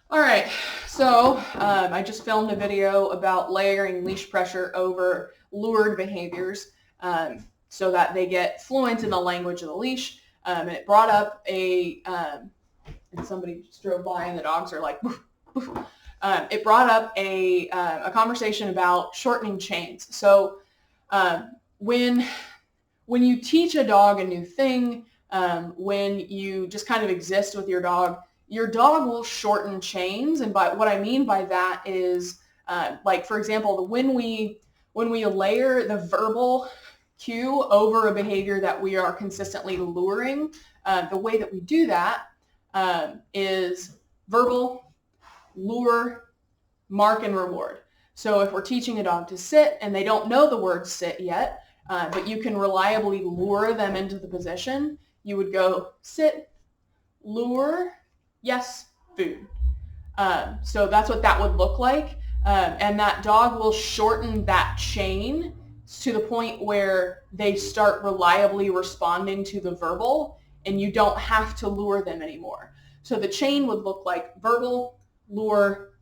All right, so I just filmed a video about layering leash pressure over lured behaviors so that they get fluent in the language of the leash. And it brought up and somebody just drove by and the dogs are like, woof, woof. It brought up a conversation about shortening chains. So when you teach a dog a new thing, when you just kind of exist with your dog will shorten chains. And by what I mean by that is, like for example, when we layer the verbal cue over a behavior that we are consistently luring, the way that we do that is verbal, lure, mark, and reward. So if we're teaching a dog to sit and they don't know the word sit yet, but you can reliably lure them into the position, you would go sit, lure, yes, food. So that's what that would look like. And that dog will shorten that chain to the point where they start reliably responding to the verbal and you don't have to lure them anymore. So the chain would look like verbal, lure,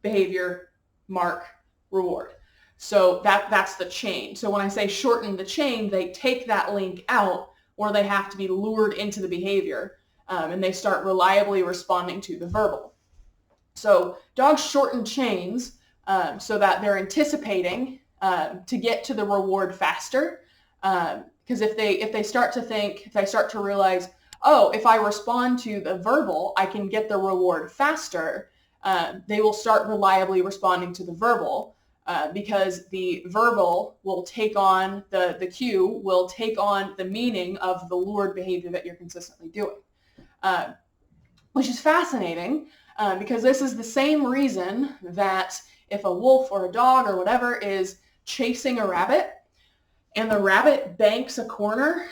behavior, mark, reward. So that's the chain. So when I say shorten the chain, they take that link out or they have to be lured into the behavior and they start reliably responding to the verbal. So dogs shorten chains so that they're anticipating to get to the reward faster. Because if they start to realize, oh, if I respond to the verbal, I can get the reward faster, they will start reliably responding to the verbal because the verbal will take on, the cue will take on the meaning of the lured behavior that you're consistently doing, which is fascinating because this is the same reason that if a wolf or a dog or whatever is chasing a rabbit and the rabbit banks a corner,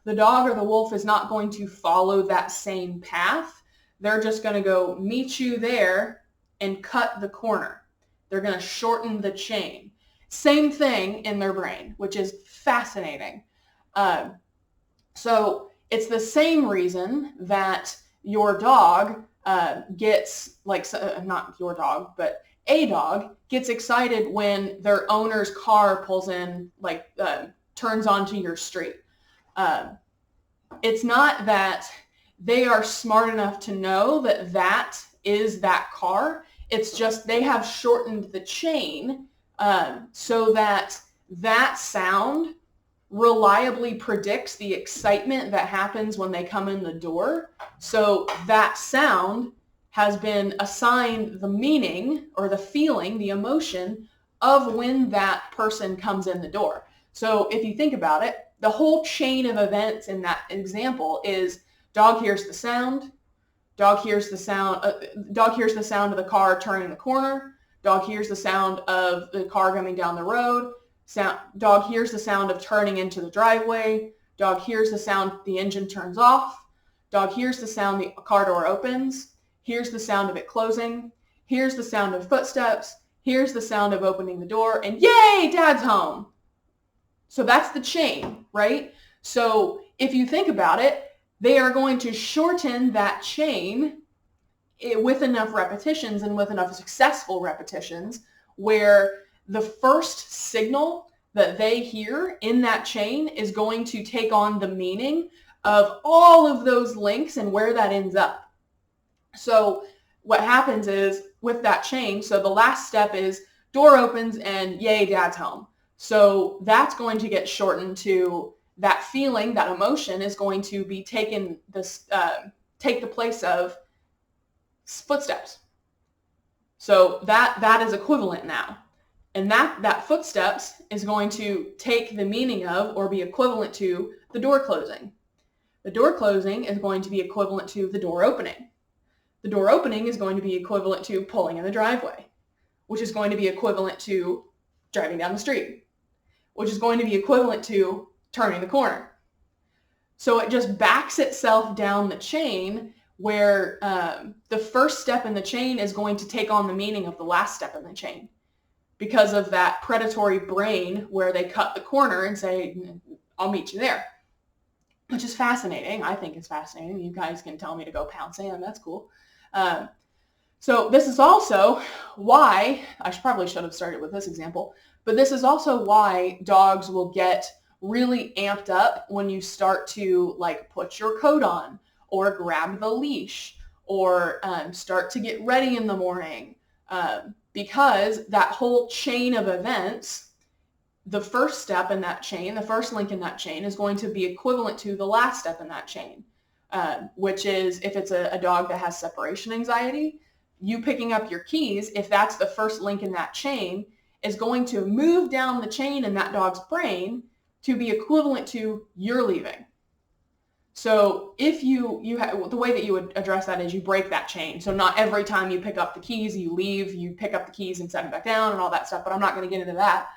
the dog or the wolf is not going to follow that same path. They're just going to go meet you there and cut the corner. They're going to shorten the chain. Same thing in their brain, which is fascinating. So it's the same reason that your dog gets, like, not your dog, but a dog gets excited when their owner's car pulls in, like turns onto your street. It's not that they are smart enough to know that that is that car. It's just they have shortened the chain so that that sound reliably predicts the excitement that happens when they come in the door. So that sound has been assigned the meaning or the feeling, the emotion of when that person comes in the door. So if you think about it, the whole chain of events in that example is dog hears the sound, dog hears the sound of the car turning the corner, dog hears the sound of the car coming down the road, dog hears the sound of turning into the driveway, dog hears the sound the engine turns off, dog hears the sound the car door opens, hears the sound of it closing, hears the sound of footsteps, hears the sound of opening the door, and yay, dad's home. So that's the chain, right? So if you think about it, they are going to shorten that chain with enough repetitions and with enough successful repetitions where the first signal that they hear in that chain is going to take on the meaning of all of those links and where that ends up. So what happens is with that chain, so the last step is door opens and yay, dad's home. So that's going to get shortened to that feeling, that emotion is going to be take the place of footsteps. So that is equivalent now. And that footsteps is going to take the meaning of or be equivalent to the door closing. The door closing is going to be equivalent to the door opening. The door opening is going to be equivalent to pulling in the driveway, which is going to be equivalent to driving down the street, which is going to be equivalent to turning the corner. So it just backs itself down the chain where the first step in the chain is going to take on the meaning of the last step in the chain because of that predatory brain where they cut the corner and say, I'll meet you there, which is fascinating. I think it's fascinating. You guys can tell me to go pound sand. That's cool. So this is also why, I probably should have started with this example, but this is also why dogs will get really amped up when you start to like put your coat on or grab the leash or start to get ready in the morning, because that whole chain of events, the first step in that chain, the first link in that chain is going to be equivalent to the last step in that chain, which is if it's a dog that has separation anxiety, you picking up your keys, if that's the first link in that chain, is going to move down the chain in that dog's brain to be equivalent to you're leaving. So if the way that you would address that is you break that chain. So not every time you pick up the keys, you leave, you pick up the keys and set them back down and all that stuff, but I'm not going to get into that.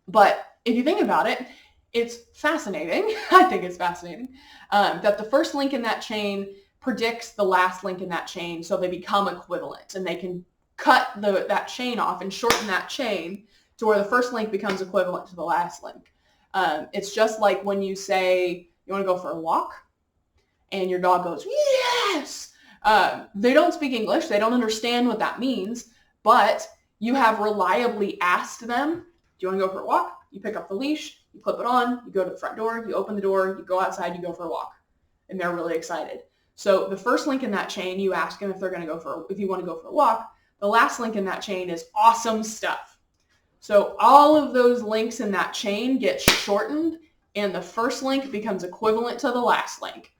But if you think about it, it's fascinating. I think it's fascinating that the first link in that chain predicts the last link in that chain, so they become equivalent, and they can cut that chain off and shorten that chain to where the first link becomes equivalent to the last link. It's just like when you say you want to go for a walk, and your dog goes, yes! They don't speak English. They don't understand what that means, but you have reliably asked them, do you want to go for a walk? You pick up the leash, you clip it on, you go to the front door, you open the door, you go outside, you go for a walk. And they're really excited. So the first link in that chain, you ask them if they're going to if you want to go for a walk. The last link in that chain is awesome stuff. So all of those links in that chain get shortened, and the first link becomes equivalent to the last link.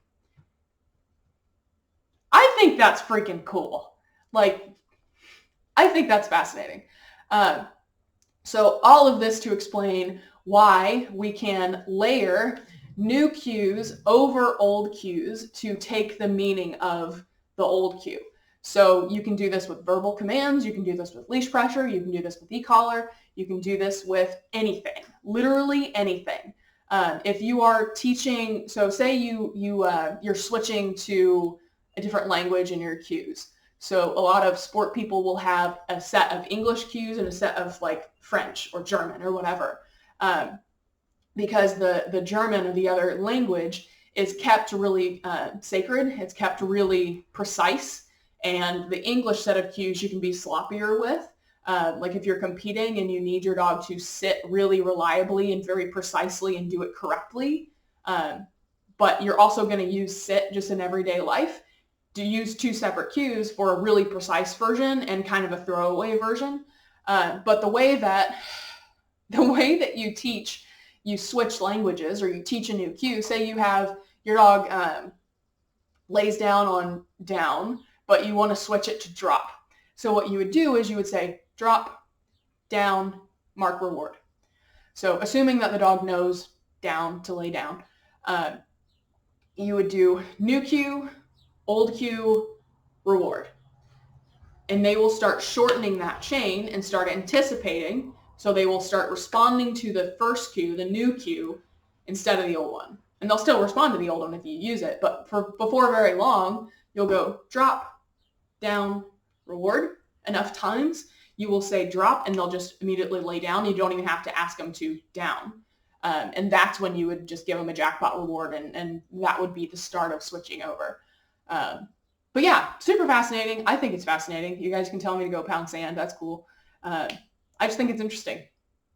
I think that's freaking cool. Like, I think that's fascinating. So all of this to explain why we can layer new cues over old cues to take the meaning of the old cue. So you can do this with verbal commands, you can do this with leash pressure, you can do this with e-collar, you can do this with anything, literally anything. If you are teaching, so say you're switching to a different language in your cues. So a lot of sport people will have a set of English cues and a set of like French or German or whatever, because the German or the other language is kept really sacred. It's kept really precise, and the English set of cues you can be sloppier with. Like if you're competing and you need your dog to sit really reliably and very precisely and do it correctly, but you're also going to use sit just in everyday life, to use two separate cues for a really precise version and kind of a throwaway version. But the way that you teach, you switch languages or you teach a new cue. Say you have your dog lays down on down, but you want to switch it to drop. So what you would do is you would say drop, down, mark reward. So assuming that the dog knows down to lay down, you would do new cue, old cue, reward. And they will start shortening that chain and start anticipating. So they will start responding to the first cue, the new cue, instead of the old one. And they'll still respond to the old one if you use it. But before very long, you'll go drop, down, reward. Enough times, you will say drop, and they'll just immediately lay down. You don't even have to ask them to down. And that's when you would just give them a jackpot reward, and that would be the start of switching over. But yeah, super fascinating. I think it's fascinating. You guys can tell me to go pound sand. That's cool. I just think it's interesting.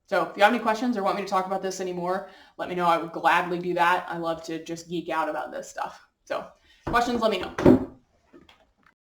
So if you have any questions or want me to talk about this anymore, let me know. I would gladly do that. I love to just geek out about this stuff. So questions, let me know.